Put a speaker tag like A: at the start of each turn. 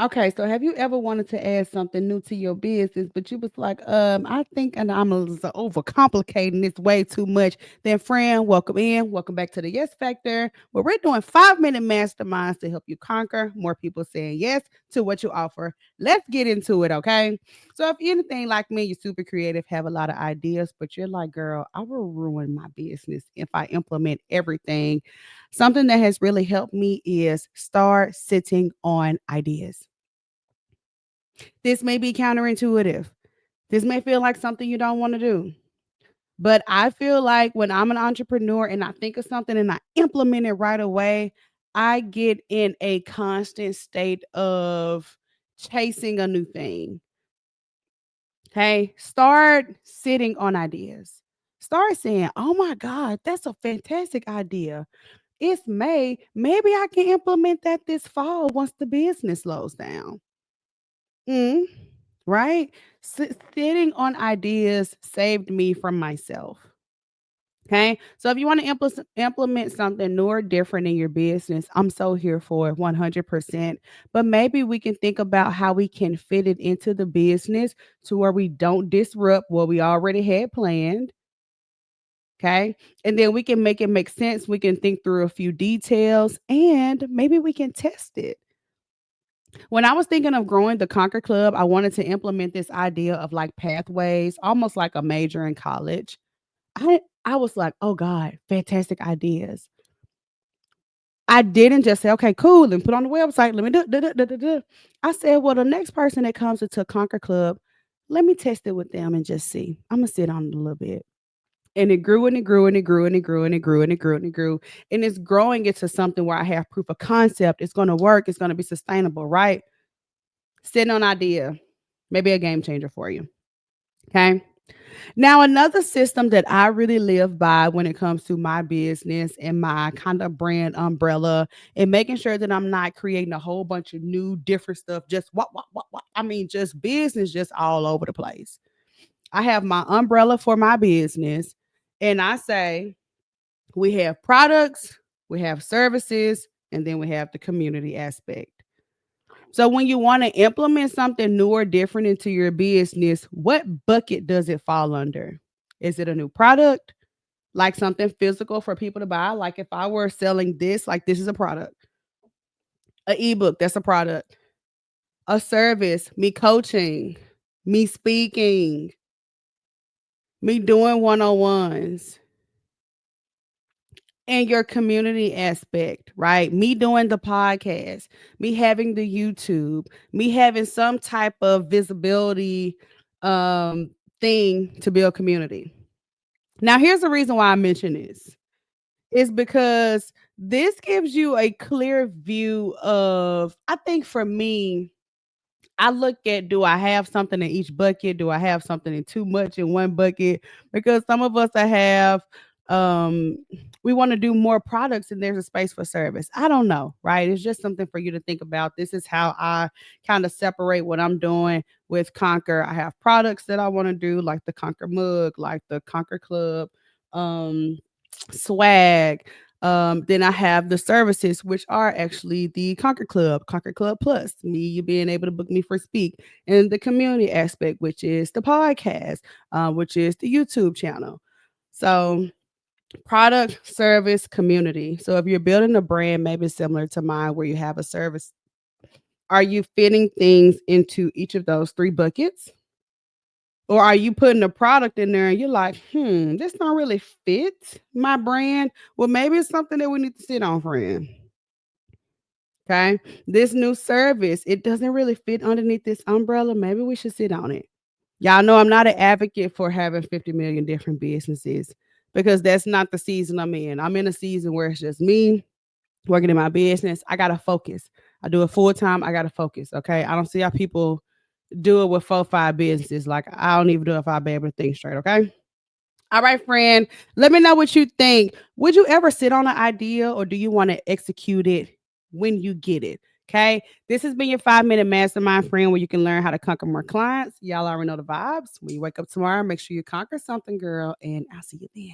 A: Okay, so have you ever wanted to add something new to your business, but you was like, I think and I'm overcomplicating this way too much. Then, friend, welcome in. Welcome back to the Yes Factor, where we're doing 5 minute masterminds to help you conquer more people saying yes to what you offer. Let's get into it, okay? So, if you're anything like me, you're super creative, have a lot of ideas, but you're like, girl, I will ruin my business if I implement everything. Something that has really helped me is start sitting on ideas. This may be counterintuitive. This may feel like something you don't want to do. But I feel like when I'm an entrepreneur and I think of something and I implement it right away, I get in a constant state of chasing a new thing. Okay. Start sitting on ideas. Start saying, oh my God, that's a fantastic idea. It's May. Maybe I can implement that this fall once the business slows down. Mm, right? Sitting on ideas saved me from myself. Okay. So if you want to implement something new or different in your business, I'm so here for it 100%. But maybe we can think about how we can fit it into the business to where we don't disrupt what we already had planned. Okay. And then we can make it make sense. We can think through a few details and maybe we can test it. When I was thinking of growing the Conquer Club, I wanted to implement this idea of like pathways, almost like a major in college. I was like, "Oh God, fantastic ideas." I didn't just say, "Okay, cool, and put on the website. Let me do, do, do, do, do." I said, "Well, the next person that comes into Conquer Club, let me test it with them and just see. I'm gonna sit on it a little bit." And it grew and it grew and it grew and it grew and it grew and it grew and it grew. And it's growing into something where I have proof of concept. It's gonna work, it's gonna be sustainable, right? Sitting on idea, maybe a game changer for you. Okay. Now, another system that I really live by when it comes to my business and my kind of brand umbrella and making sure that I'm not creating a whole bunch of new different stuff, just what. I mean, just business, just all over the place. I have my umbrella for my business, and I say we have products, we have services, and then we have the community aspect. So when you want to implement something new or different into your business, what bucket does it fall under? Is it a new product, like something physical for people to buy? Like if I were selling this, like this is a product. An ebook, that's a product. A service, me coaching, me speaking, me doing one-on-ones, and your community aspect, right? Me doing the podcast, me having the YouTube, me having some type of visibility um thing to build community. Now, here's the reason why I mention this. Is because this gives you a clear view of, I think for me, I look at, do I have something in each bucket? Do I have something in too much in one bucket? Because some of us that have um we want to do more products and there's a space for service. I don't know, right? It's just something for you to think about. This is how I kind of separate what I'm doing with Conquer. I have products that I want to do, like the Conquer mug, like the Conquer Club, um, swag. Then I have the services, which are actually the Conquer Club Plus, me you being able to book me for speak, and the community aspect, which is the podcast, which is the YouTube channel. So product, service, community. So if you're building a brand, maybe similar to mine, where you have a service, are you fitting things into each of those three buckets? Or are you putting a product in there and you're like, this don't really fit my brand? Well, maybe it's something that we need to sit on, friend. Okay. This new service, it doesn't really fit underneath this umbrella. Maybe we should sit on it. Y'all know I'm not an advocate for having 50 million different businesses because that's not the season I'm in. I'm in a season where it's just me working in my business. I got to focus. I do it full time. I got to focus. Okay. I don't see how people do it with 4, 5 businesses. Like I don't even do it if I be able to think straight. Okay. All right, friend. Let me know what you think. Would you ever sit on an idea or do you want to execute it when you get it? Okay. This has been your 5 minute mastermind, friend, where you can learn how to conquer more clients. Y'all already know the vibes. When you wake up tomorrow, make sure you conquer something, girl. And I'll see you then.